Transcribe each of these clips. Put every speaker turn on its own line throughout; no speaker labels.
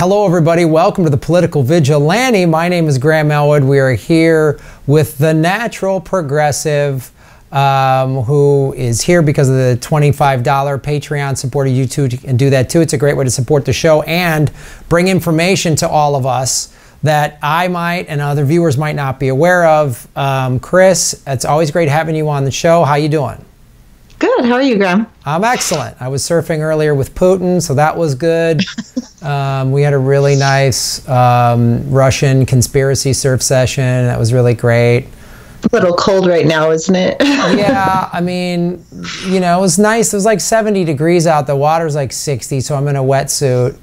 Hello, everybody. Welcome to the Political Vigilante. My name is Graham Elwood. We are here with the Natural Progressive, who is here because of the $25 Patreon supporter. You too can do that too. It's a great way to support the show and bring information to all of us that I might and other viewers might not be aware of. Chris, it's always great having you on the show. How you doing?
Good. How are you, Graham?
I'm excellent. I was surfing earlier with Putin, so that was good. We had a really nice Russian conspiracy surf session. That was really great.
A little cold right now, isn't it?
Yeah, I mean, you know, it was nice. It was like 70 degrees out. The water's like 60, so I'm in a wetsuit.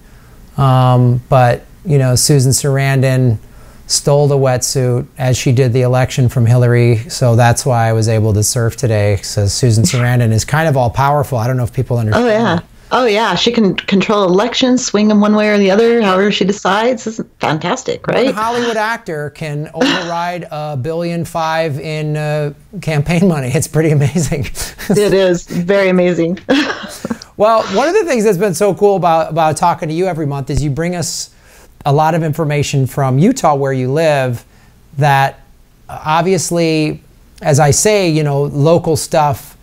But, you know, Susan Sarandon stole the wetsuit as she did the election from Hillary, so that's why I was able to surf today. So Susan Sarandon is kind of all powerful. I don't know if people understand.
Oh yeah, oh yeah. She can control elections, swing them one way or the other, however she decides. This is fantastic, right?
One Hollywood actor can override $1.5 billion in campaign money. It's pretty amazing.
It is very amazing.
Well, one of the things that's been so cool about talking to you every month is you bring us a lot of information from Utah, where you live, that obviously, as I say, you know, local stuff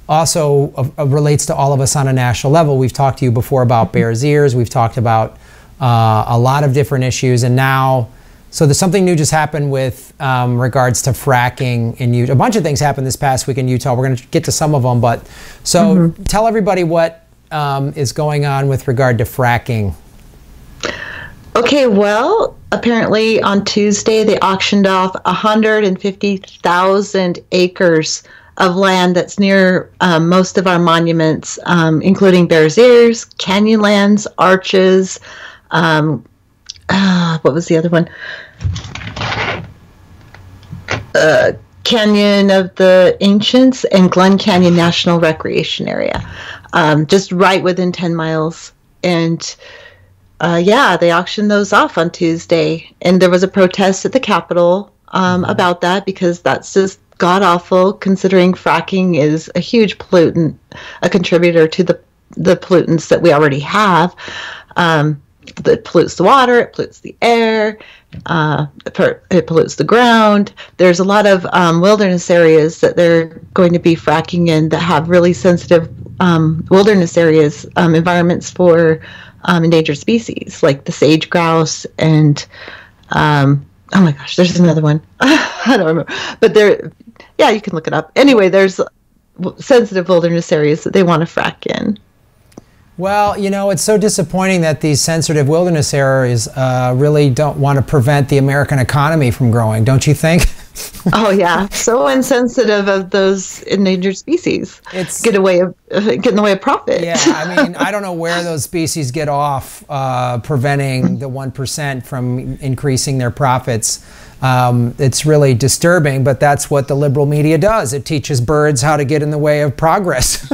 also relates to all of us on a national level. We've talked to you before about Bears Ears. We've talked about a lot of different issues. And now, so there's something new just happened with regards to fracking in Utah. A bunch of things happened this past week in Utah. We're going to get to some of them. But so tell everybody what is going on with regard to fracking.
Okay, well, apparently on Tuesday they auctioned off 150,000 acres of land that's near most of our monuments, including Bears Ears, Canyonlands, Arches, what was the other one? Canyon of the Ancients and Glen Canyon National Recreation Area, just right within 10 miles. And yeah, they auctioned those off on Tuesday, and there was a protest at the Capitol about that, because that's just god-awful, considering fracking is a huge pollutant, a contributor to the pollutants that we already have. That pollutes the water, it pollutes the air, it pollutes the ground. There's a lot of wilderness areas that they're going to be fracking in that have really sensitive wilderness areas, environments for endangered species like the sage grouse and oh my gosh, there's another one. I don't remember, but yeah, you can look it up. Anyway, there's sensitive wilderness areas that they want to frack in.
Well, you know, it's so disappointing that these sensitive wilderness areas really don't want to prevent the American economy from growing, don't you think?
Oh yeah, so insensitive of those endangered species. It's get in the way of profit.
Yeah, I mean, I don't know where those species get off preventing the 1% from increasing their profits. It's really disturbing, but that's what the liberal media does. It teaches birds how to get in the way of progress.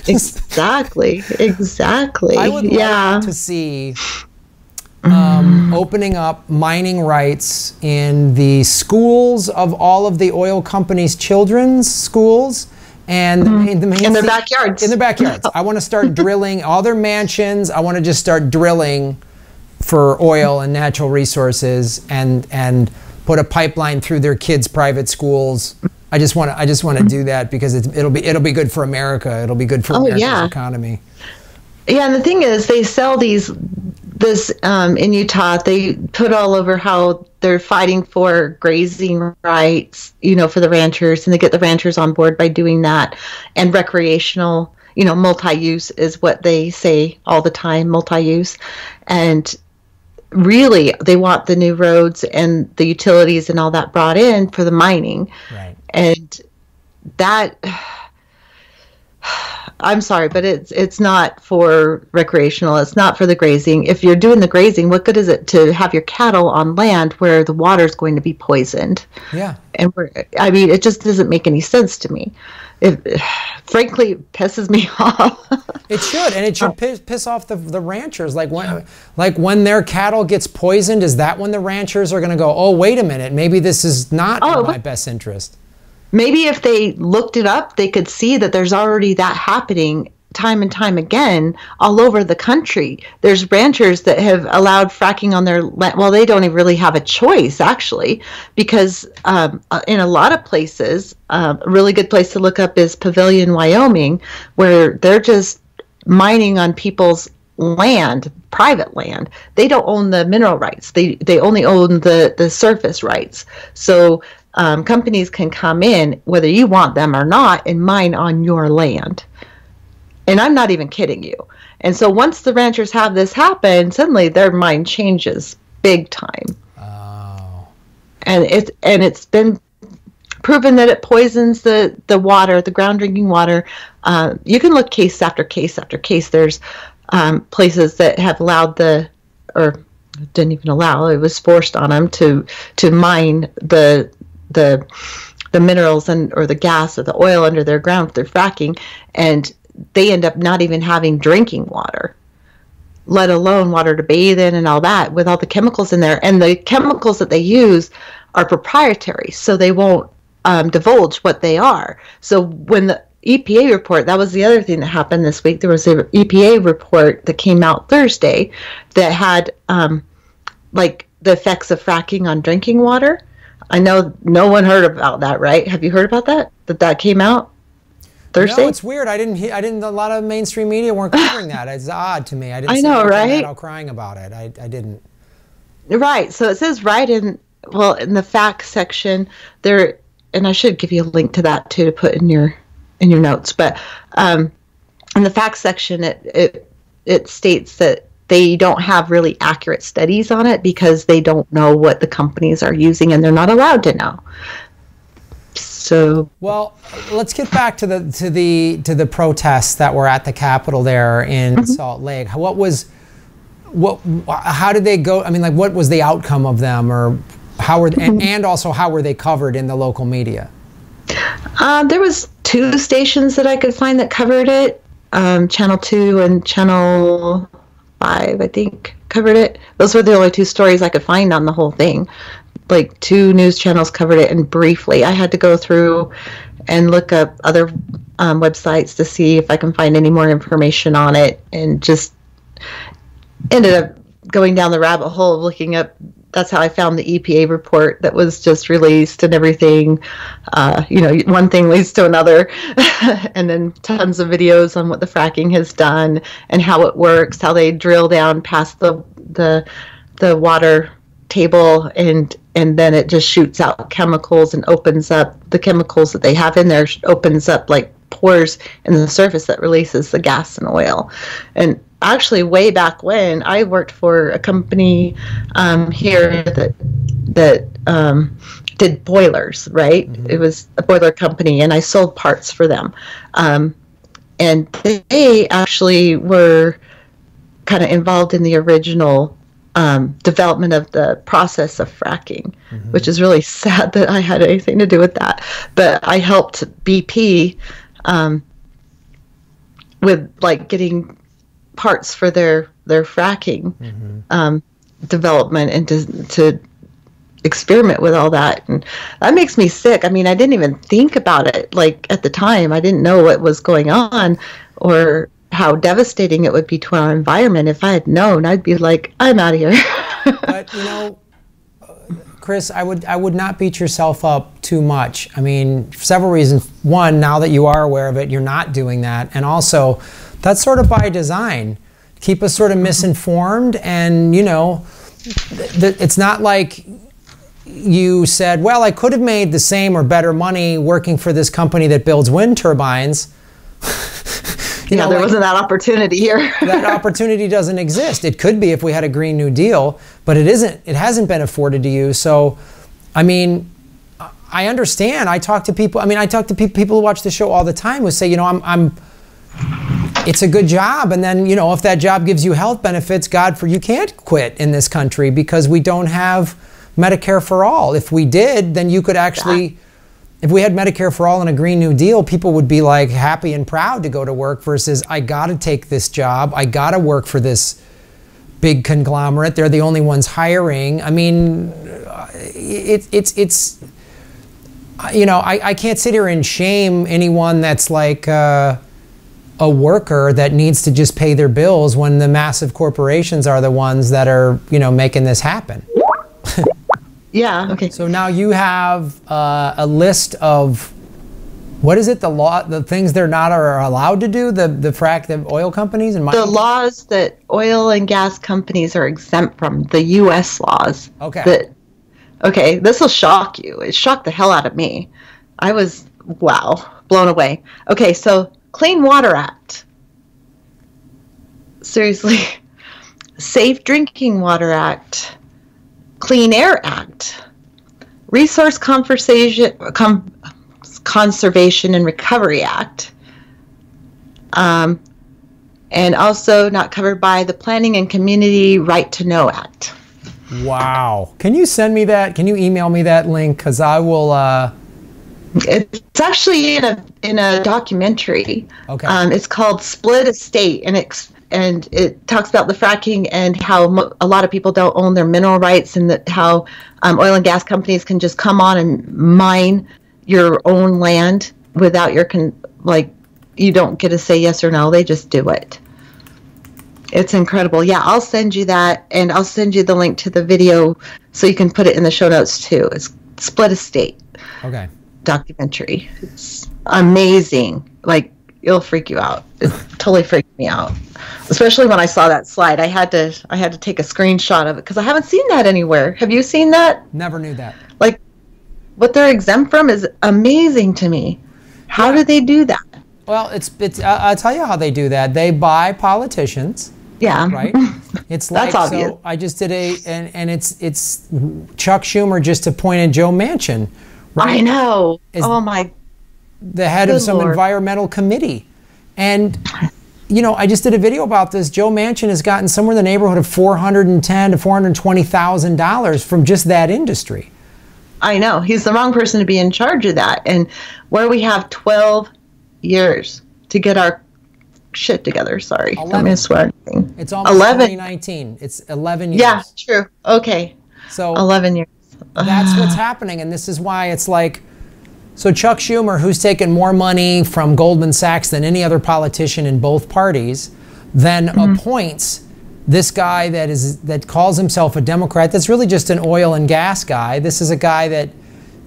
Exactly. I would
like to see opening up mining rights in the schools of all of the oil companies' children's schools, and in
their backyards.
In their backyards. I want to start drilling all their mansions. I want to just start drilling for oil and natural resources, and put a pipeline through their kids' private schools. I just want to do that because it'll be good for America. It'll be good for America's economy.
Yeah, and the thing is, they sell this in Utah. They put all over how they're fighting for grazing rights, you know, for the ranchers, and they get the ranchers on board by doing that. And recreational, you know, multi-use is what they say all the time, multi-use. And really, they want the new roads and the utilities and all that brought in for the mining.
Right.
And that, I'm sorry, but it's not for recreational. It's not for the grazing. If you're doing the grazing, what good is it to have your cattle on land where the water's going to be poisoned?
Yeah.
And I mean, it just doesn't make any sense to me. Frankly, it pisses me off.
It should, and it should piss off the ranchers. Like when their cattle gets poisoned, is that when the ranchers are going to go, oh, wait a minute, maybe this is not in my best interest?
Maybe if they looked it up, they could see that there's already that happening time and time again all over the country. There's ranchers that have allowed fracking on their land. Well, they don't even really have a choice, actually, because in a lot of places, a really good place to look up is Pavilion, Wyoming, where they're just mining on people's land, private land. They don't own the mineral rights. They only own the surface rights. So companies can come in, whether you want them or not, and mine on your land. And I'm not even kidding you. And so once the ranchers have this happen, suddenly their mind changes big time.
Oh.
And it's been proven that it poisons the water, the ground drinking water. You can look case after case after case. There's places that have allowed or didn't even allow, it was forced on them to mine the minerals or the gas or the oil under their ground if they're fracking, and they end up not even having drinking water, let alone water to bathe in and all that, with all the chemicals in there. And the chemicals that they use are proprietary, so they won't divulge what they are. So when the EPA report, that was the other thing that happened this week, there was an EPA report that came out Thursday that had like the effects of fracking on drinking water. I know no one heard about that, right? Have you heard about that? That came out Thursday?
No, it's weird. I didn't. A lot of mainstream media weren't covering that. It's odd to me. I
know, right?
All crying about it. I didn't.
Right. So it says right in the facts section there, and I should give you a link to that too to put in your notes. But in the facts section, it states that they don't have really accurate studies on it because they don't know what the companies are using, and they're not allowed to know. So,
well, let's get back to the protests that were at the Capitol there in Salt Lake. How did they go? I mean, like, what was the outcome of them, or how were and also how were they covered in the local media?
There was 2 stations that I could find that covered it. Channel 2 and Channel 5, I think, covered it. Those were the only 2 stories I could find on the whole thing. Like 2 news channels covered it, and briefly I had to go through and look up other websites to see if I can find any more information on it, and just ended up going down the rabbit hole of looking up. That's how I found the EPA report that was just released and everything. One thing leads to another, and then tons of videos on what the fracking has done and how it works, how they drill down past the water table, and then it just shoots out chemicals and opens up the chemicals that they have in there, opens up like pores in the surface that releases the gas and oil. And actually, way back when, I worked for a company here that did boilers, right? Mm-hmm. It was a boiler company, and I sold parts for them. And they actually were kind of involved in the original development of the process of fracking, which is really sad that I had anything to do with that. But I helped BP with like getting parts for their fracking development, and to experiment with all that. And that makes me sick. I mean, I didn't even think about it. Like at the time, I didn't know what was going on or how devastating it would be to our environment. If I had known, I'd be like, I'm out of here.
But Chris, I would not beat yourself up too much. I mean, for several reasons. One, now that you are aware of it, you're not doing that. And also, that's sort of by design. Keep us sort of misinformed, and it's not like you said, well, I could have made the same or better money working for this company that builds wind turbines.
There wasn't that opportunity here.
That opportunity doesn't exist. It could be if we had a Green New Deal, but it isn't. It hasn't been afforded to you. So, I mean, I understand. I talk to people. I mean, I talk to people who watch the show all the time who say, it's a good job, and then if that job gives you health benefits, you can't quit in this country because we don't have Medicare for all. If we did, then you could actually. If we had Medicare for all and a Green New Deal, people would be like happy and proud to go to work versus I got to take this job. I got to work for this big conglomerate. They're the only ones hiring. I mean, I can't sit here and shame anyone that's like, a worker that needs to just pay their bills when the massive corporations are the ones that are, you know, making this happen.
Yeah. Okay.
So now you have a list of, what is it? The things they're not are allowed to do. The oil companies and
the laws that oil and gas companies are exempt from, the U.S. laws.
Okay.
Okay. This will shock you. It shocked the hell out of me. I was blown away. Okay. So Clean Water Act. Seriously. Safe Drinking Water Act. Clean Air Act, Resource Conservation and Recovery Act, and also not covered by the Planning and Community Right to Know Act.
Wow. Can you send me that? Can you email me that link? Because I will...
It's actually in a documentary. Okay. It's called Split Estate, and it talks about the fracking and how a lot of people don't own their mineral rights, and how oil and gas companies can just come on and mine your own land without you don't get to say yes or no. They just do it. It's incredible. Yeah, I'll send you that, and I'll send you the link to the video so you can put it in the show notes too. It's Split Estate.
Okay. Documentary.
It's amazing. Like, it'll freak you out. It totally freaked me out, especially when I saw that slide. I had to take a screenshot of it because I haven't seen that anywhere. Have you seen that?
Never knew that.
Like, what they're exempt from is amazing to me. How do they do that?
Well, I'll tell you how they do that. They buy politicians.
Yeah.
Right. It's like,
that's obvious.
So I just did and it's Chuck Schumer just appointed Joe Manchin. Right?
I know. Oh my.
The head of some environmental committee. And, you know, I just did a video about this. Joe Manchin has gotten somewhere in the neighborhood of $410,000 to $420,000 from just that industry.
I know. He's the wrong person to be in charge of that. And where we have 12 years to get our shit together. Sorry.
11.
Don't mean to swear anything.
It's almost 2019. It's 11 years.
Yeah, true. Okay.
So
11 years.
That's what's happening. And this is why it's like, so Chuck Schumer, who's taken more money from Goldman Sachs than any other politician in both parties, then appoints this guy that calls himself a Democrat. That's really just an oil and gas guy. This is a guy that,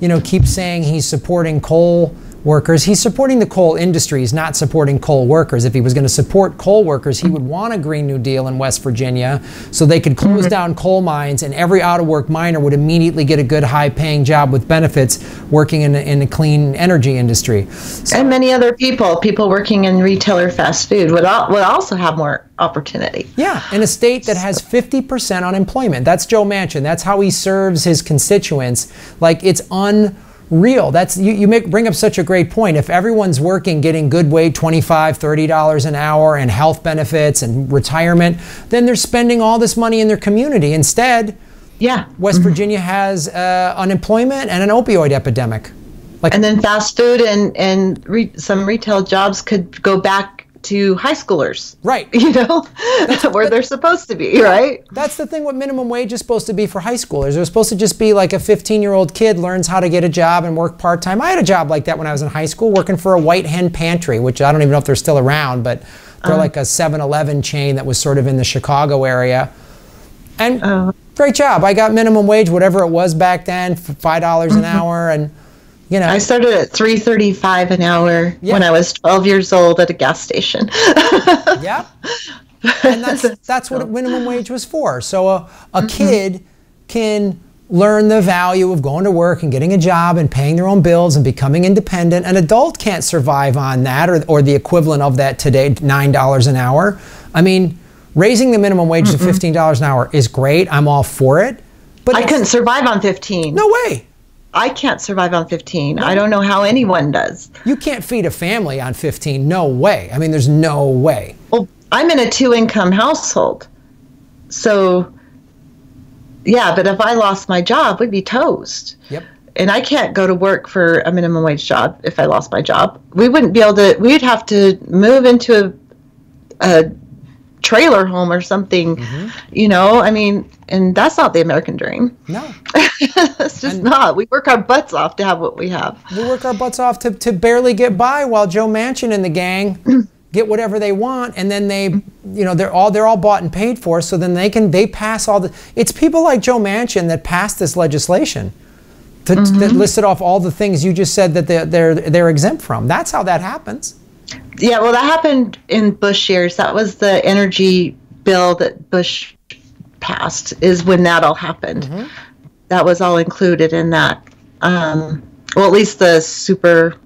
you know, keeps saying he's supporting coal workers. He's supporting the coal industry. He's not supporting coal workers. If he was going to support coal workers, he would want a Green New Deal in West Virginia so they could close down coal mines and every out-of-work miner would immediately get a good high-paying job with benefits working in the clean energy industry. So,
and many other people working in retail or fast food would also have more opportunity.
Yeah, in a state that has 50% unemployment. That's Joe Manchin. That's how he serves his constituents. Like, it's unreal. That's you bring up such a great point. If everyone's working, getting good wage, $25, $30 an hour, and health benefits and retirement, then they're spending all this money in their community. Instead, West Virginia has unemployment and an opioid epidemic.
And then fast food and some retail jobs could go back to high schoolers.
Right.
You know, where they're supposed to be, right?
That's the thing what minimum wage is supposed to be for high schoolers. They're supposed to just be like a 15-year-old kid learns how to get a job and work part-time. I had a job like that when I was in high school, working for a White Hen Pantry, which I don't even know if they're still around, but they're like a 7-Eleven chain that was sort of in the Chicago area. And great job. I got minimum wage, whatever it was back then, $5 an hour, and you know,
I started at $3.35 an hour when I was 12 years old at a gas station.
Yeah, and that's what minimum wage was for. So a kid can learn the value of going to work and getting a job and paying their own bills and becoming independent. An adult can't survive on that or the equivalent of that today, $9 an hour. I mean, raising the minimum wage to $15 an hour is great. I'm all for it. But
I couldn't survive on 15.
No way.
I can't survive on 15. No. I don't know how anyone does.
You can't feed a family on 15. No way. I mean, there's no way.
Well, I'm in a 2-income household. So, yeah, but if I lost my job, we'd be toast.
Yep.
And I can't go to work for a minimum wage job if I lost my job. We wouldn't be able to, we'd have to move into a trailer home or something, you know, I mean, and that's not the American dream.
No.
It's just not. We work our butts off to have what we have.
We work our butts off to barely get by while Joe Manchin and the gang get whatever they want, and then they, you know, they're all bought and paid for, so then they pass all the, it's people like Joe Manchin that passed this legislation that listed off all the things you just said that they're exempt from. That's how that happens.
Yeah, well, that happened in Bush years. That was the energy bill that Bush passed, is when that all happened. That was all included in that. Well, at least the super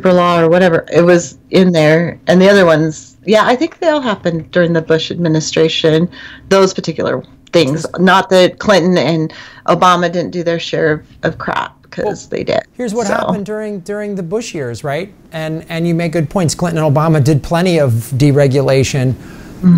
law or whatever, it was in there. And the other ones, yeah, I think they all happened during the Bush administration, those particular things. Not that Clinton and Obama didn't do their share of crap, because they did.
Here's what happened during the Bush years, right? And you make good points. Clinton and Obama did plenty of deregulation.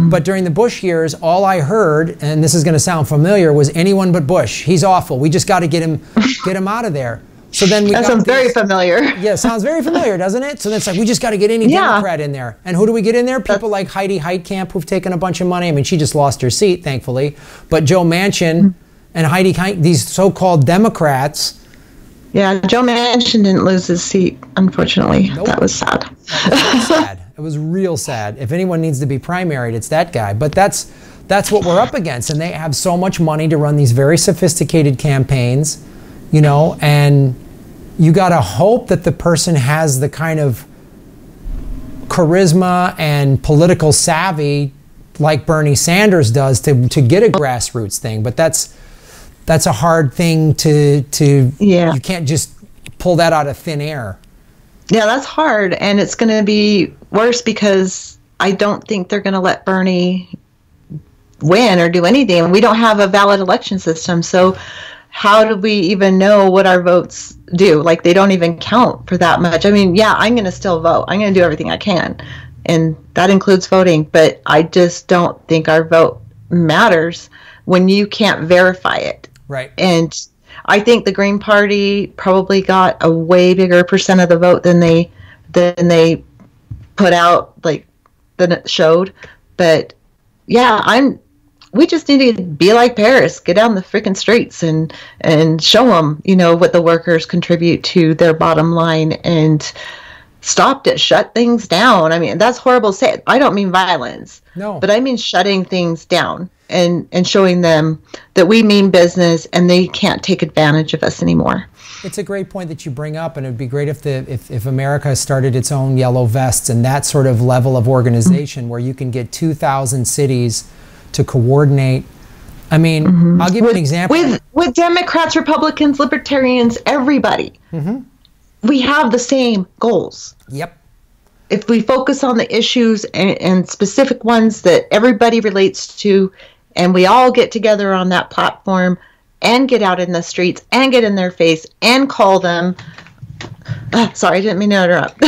But during the Bush years, all I heard, and this is going to sound familiar, was anyone but Bush. He's awful. We just got to get him out of there. So then that
sounds very familiar.
Yeah, sounds very familiar, doesn't it? So then it's like, we just got to get any Democrat in there. And who do we get in there? People like Heidi Heitkamp, who've taken a bunch of money. I mean, she just lost her seat, thankfully. But Joe Manchin and Heidi Heitkamp, these so-called Democrats.
Yeah, Joe Manchin didn't lose his seat, unfortunately. Nope. That was sad.
That was sad. It was real sad. If anyone needs to be primaried, it's that guy. But that's what we're up against. And they have so much money to run these very sophisticated campaigns, you know, and you got to hope that the person has the kind of charisma and political savvy like Bernie Sanders does to get a grassroots thing. But that's a hard thing to you can't just pull that out of thin air.
Yeah, that's hard, and it's going to be worse because I don't think they're going to let Bernie win or do anything. We don't have a valid election system, so how do we even know what our votes do? Like, they don't even count for that much. I mean, yeah, I'm going to still vote. I'm going to do everything I can, and that includes voting, but I just don't think our vote matters when you can't verify it.
Right.
And I think the Green Party probably got a way bigger percent of the vote than they put out, like, than it showed. But yeah, we just need to be like Paris, get down the freaking streets and show them, you know, what the workers contribute to their bottom line, and shut things down. I mean, that's horrible to say. I don't mean violence.
No.
But I mean shutting things down and showing them that we mean business and they can't take advantage of us anymore.
It's a great point that you bring up, and it would be great if America started its own yellow vests and that sort of level of organization where you can get 2,000 cities to coordinate. I mean, I'll give you an example.
With Democrats, Republicans, Libertarians, everybody. We have the same goals.
Yep.
If we focus on the issues and specific ones that everybody relates to, and we all get together on that platform and get out in the streets and get in their face and call them. Sorry, I didn't mean to interrupt.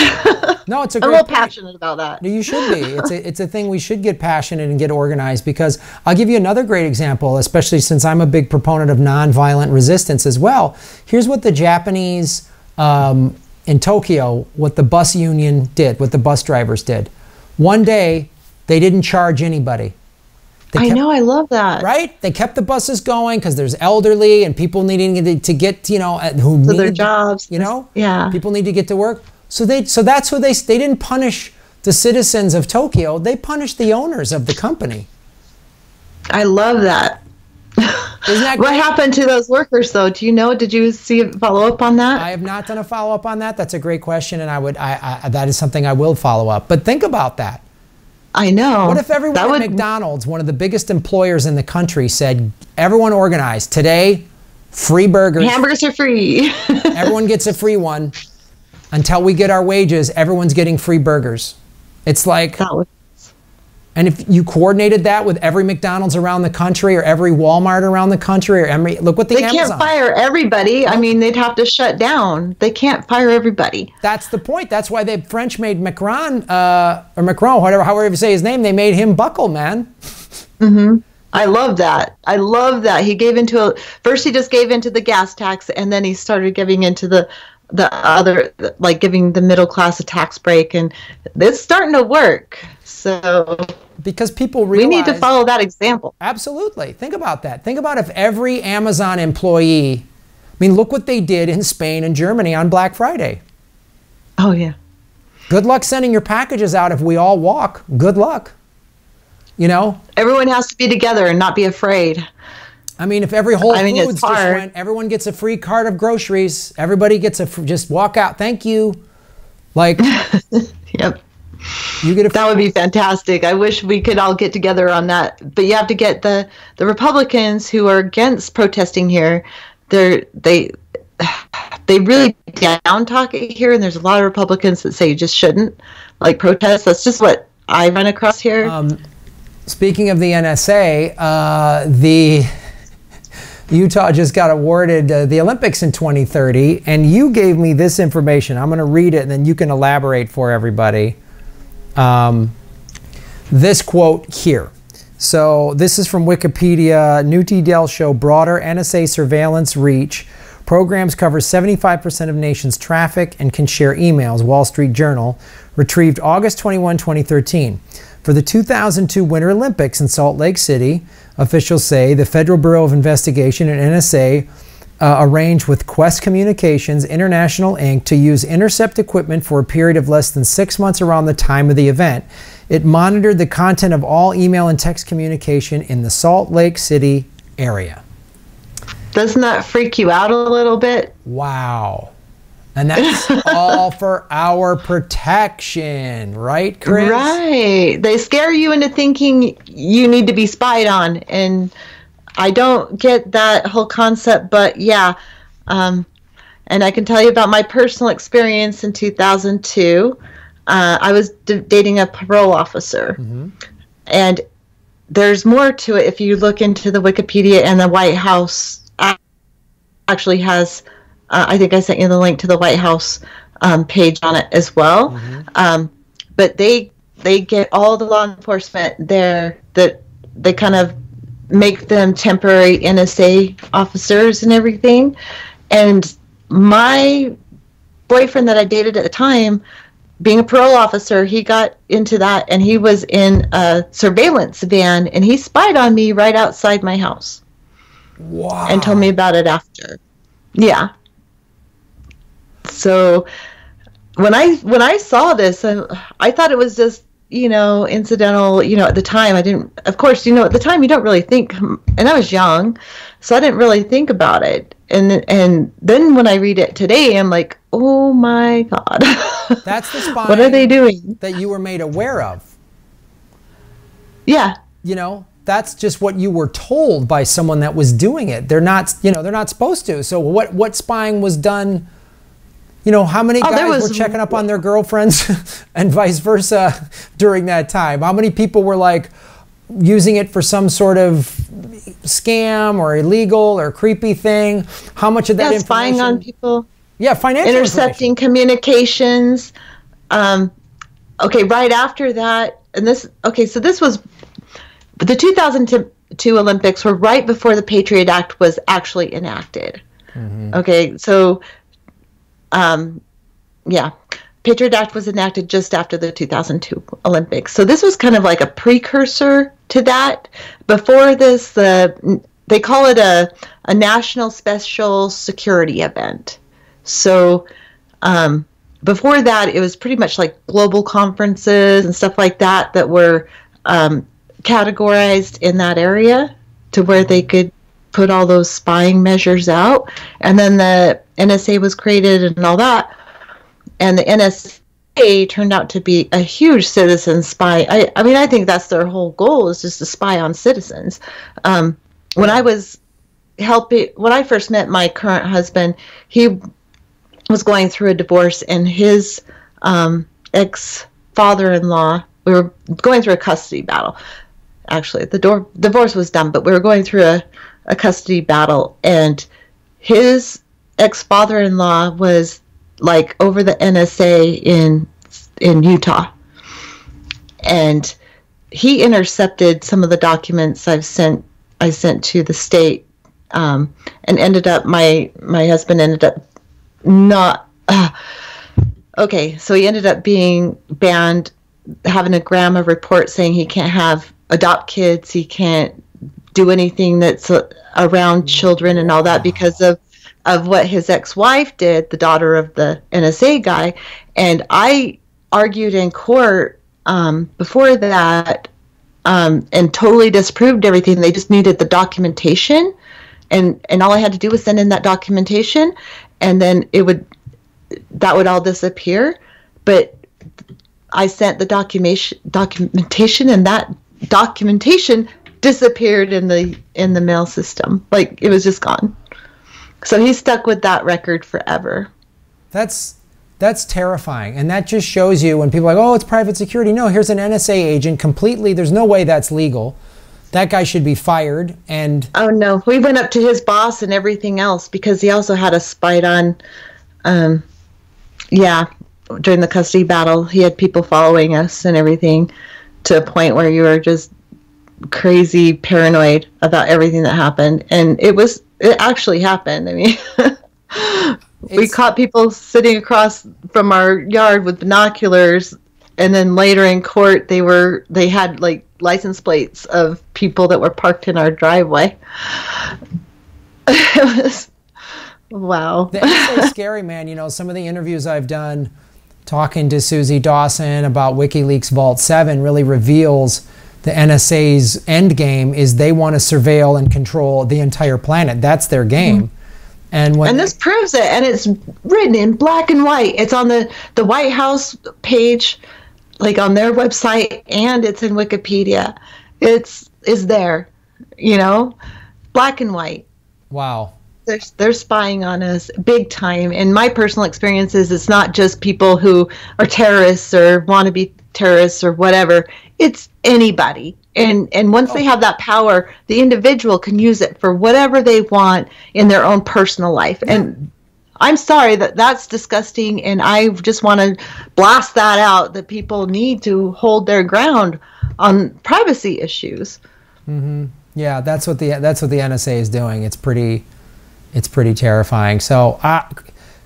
No, it's a
I'm
great
a little
point.
passionate about that.
You should be. It's a thing we should get passionate and get organized, because I'll give you another great example, especially since I'm a big proponent of nonviolent resistance as well. Here's what the Japanese in Tokyo, what the bus union did, what the bus drivers did. One day, they didn't charge anybody.
I know, I love that.
Right? They kept the buses going because there's elderly and people needing to get, you know, who need
their jobs.
You know?
Yeah.
People need to get to work. So that's what they didn't punish the citizens of Tokyo. They punished the owners of the company.
I love that.
Isn't that
what happened to those workers, though? Do you know? Did you see a follow-up on that?
I have not done a follow-up on that. That's a great question, and that is something I will follow up. But think about that.
I know.
What if everyone at McDonald's, one of the biggest employers in the country, said, everyone organized. Today, free burgers.
Hamburgers are free.
Everyone gets a free one. Until we get our wages, everyone's getting free burgers. It's like... And if you coordinated that with every McDonald's around the country, or every Walmart around the country, or every... Look what the Amazon...
They can't fire everybody. I mean, they'd have to shut down. They can't fire everybody.
That's the point. That's why the French made Macron, or Macron, however you say his name, they made him buckle, man.
I love that. I love that. He gave into first he just gave into the gas tax, and then he started giving into the other, like giving the middle class a tax break, and it's starting to work. So
because people realize
we need to follow that example.
Absolutely. Think about that. Think about if every Amazon employee, I mean, look what they did in Spain and Germany on Black Friday.
Oh yeah.
Good luck sending your packages out if we all walk. Good luck. You know?
Everyone has to be together and not be afraid.
I mean, if every Whole Foods just went, everyone gets a free cart of groceries. Everybody gets just walk out. Thank you. Like,
yep.
You get
that would be fantastic. I wish we could all get together on that. But you have to get the Republicans who are against protesting here. They really down talk it here, and there's a lot of Republicans that say you just shouldn't protest. That's just what I run across here.
Speaking of the NSA, the Utah just got awarded the Olympics in 2030, and you gave me this information. I'm going to read it, and then you can elaborate for everybody. This quote here. So this is from Wikipedia. New details show broader NSA surveillance reach. Programs cover 75% of nation's traffic and can share emails. Wall Street Journal retrieved August 21, 2013. For the 2002 Winter Olympics in Salt Lake City, officials say the Federal Bureau of Investigation and NSA arranged with Quest Communications International Inc. to use intercept equipment for a period of less than 6 months around the time of the event. It monitored the content of all email and text communication in the Salt Lake City area.
Doesn't that freak you out a little bit?
Wow. And that's all for our protection, right, Chris?
Right. They scare you into thinking you need to be spied on. And I don't get that whole concept, but yeah. And I can tell you about my personal experience in 2002. I was dating a parole officer. Mm-hmm. And there's more to it if you look into the Wikipedia, and the White House actually has... I think I sent you the link to the White House page on it as well. Mm-hmm. But they get all the law enforcement there, that they kind of make them temporary NSA officers and everything. And my boyfriend that I dated at the time, being a parole officer, he got into that, and he was in a surveillance van, and he spied on me right outside my house.
Wow.
And told me about it after. Yeah. So when I saw this, I thought it was just, incidental, at the time. I didn't, of course, at the time you don't really think, and I was young, so I didn't really think about it. And then when I read it today, I'm like, oh my God.
That's the spying
what are they doing
that you were made aware of.
Yeah.
That's just what you were told by someone that was doing it. They're not, they're not supposed to. So what spying was done? How many guys were checking up on their girlfriends and vice versa during that time? How many people were using it for some sort of scam or illegal or creepy thing? How much of that information?
Spying on people.
Yeah, financial
intercepting communications. Okay, right after that, and so this was the 2002 Olympics were right before the Patriot Act was actually enacted. Mm-hmm. Okay, so. Patriot Act was enacted just after the 2002 Olympics. So this was kind of like a precursor to that. Before this, they call it a national special security event. So before that, it was pretty much like global conferences and stuff like that were categorized in that area to where they could put all those spying measures out. And then the NSA was created and all that. And the NSA turned out to be a huge citizen spy. I think that's their whole goal, is just to spy on citizens. When I first met my current husband, he was going through a divorce, and his ex-father-in-law, we were going through a custody battle. Actually, the divorce was done, but we were going through a custody battle, and his ex-father-in-law was over the NSA in Utah, and he intercepted some of the documents I sent to the state, and ended up my husband ended up not okay, so he ended up being banned, having a grandma report saying he can't adopt kids, he can't do anything that's around children and all that, because of what his ex-wife did, the daughter of the NSA guy. And I argued in court before that, and totally disproved everything. They just needed the documentation, and all I had to do was send in that documentation, and then that would all disappear. But I sent the documentation, and that documentation disappeared in the mail system. Like, it was just gone. So he's stuck with that record forever.
That's terrifying. And that just shows you when people are like, oh, it's private security. No, here's an NSA agent completely. There's no way that's legal. That guy should be fired. And
oh, no. We went up to his boss and everything else because he also had us spied on. During the custody battle, he had people following us and everything to a point where you were just crazy paranoid about everything that happened. And it actually happened. I mean, we caught people sitting across from our yard with binoculars, and then later in court they had like license plates of people that were parked in our driveway. It was wow.
It's scary, man. You know, some of the interviews I've done talking to Susie Dawson about WikiLeaks Vault 7 really reveals the NSA's end game is they want to surveil and control the entire planet. That's their game. Mm-hmm. And
this proves it, and it's written in black and white. It's on the White House page, like on their website, and it's in Wikipedia. It's there, you know, black and white.
Wow.
They're spying on us big time. And my personal experience is it's not just people who are terrorists or want to be terrorists or whatever. It's anybody. And once they have that power, the individual can use it for whatever they want in their own personal life. And I'm sorry that's disgusting. And I just want to blast that out, that people need to hold their ground on privacy issues.
Mm-hmm. Yeah, that's what the NSA is doing. It's pretty terrifying. So,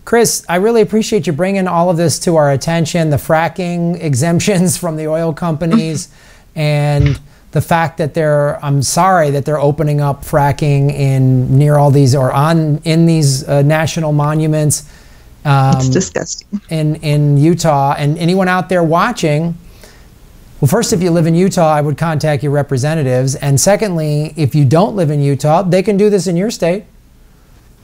Chris, I really appreciate you bringing all of this to our attention, the fracking exemptions from the oil companies, and the fact that I'm sorry that they're opening up fracking near all these or in these national monuments.
It's disgusting.
In Utah. And anyone out there watching, well, first, if you live in Utah, I would contact your representatives. And secondly, if you don't live in Utah, they can do this in your state.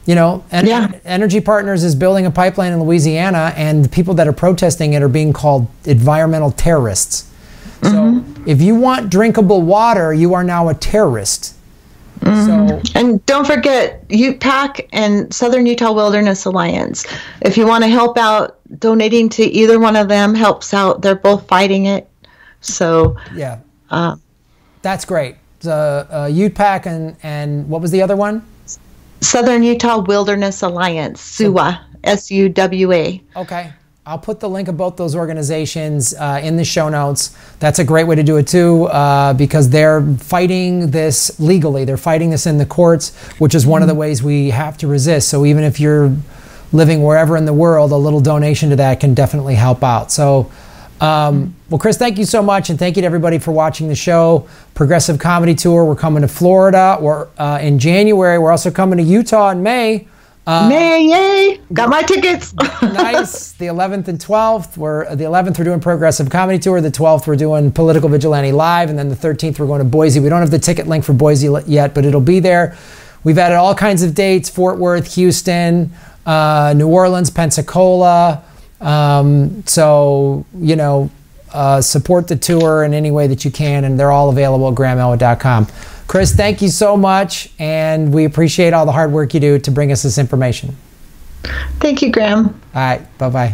You know, Energy Partners is building a pipeline in Louisiana, and the people that are protesting it are being called environmental terrorists. Mm-hmm. So if you want drinkable water, you are now a terrorist. Mm-hmm.
And don't forget UPAC and Southern Utah Wilderness Alliance. If you want to help out, donating to either one of them helps out. They're both fighting it. So
yeah, that's great. UPAC and what was the other one?
Southern Utah Wilderness Alliance, SUWA, SUWA.
Okay. I'll put the link of both those organizations in the show notes. That's a great way to do it too, because they're fighting this legally. They're fighting this in the courts, which is one of the ways we have to resist. So even if you're living wherever in the world, a little donation to that can definitely help out. So, well, Chris, thank you so much, and thank you to everybody for watching the show. Progressive Comedy Tour. We're coming to Florida. We're in January. We're also coming to Utah in May.
May, yay! Got my tickets.
Nice. The 11th and 12th. The 11th we're doing Progressive Comedy Tour. The 12th we're doing Political Vigilante Live, and then the 13th we're going to Boise. We don't have the ticket link for Boise yet, but it'll be there. We've added all kinds of dates: Fort Worth, Houston, New Orleans, Pensacola. So, you know, support the tour in any way that you can, and they're all available at GrahamElwood.com. Chris, thank you so much, and we appreciate all the hard work you do to bring us this information.
Thank you, Graham.
All right, bye-bye.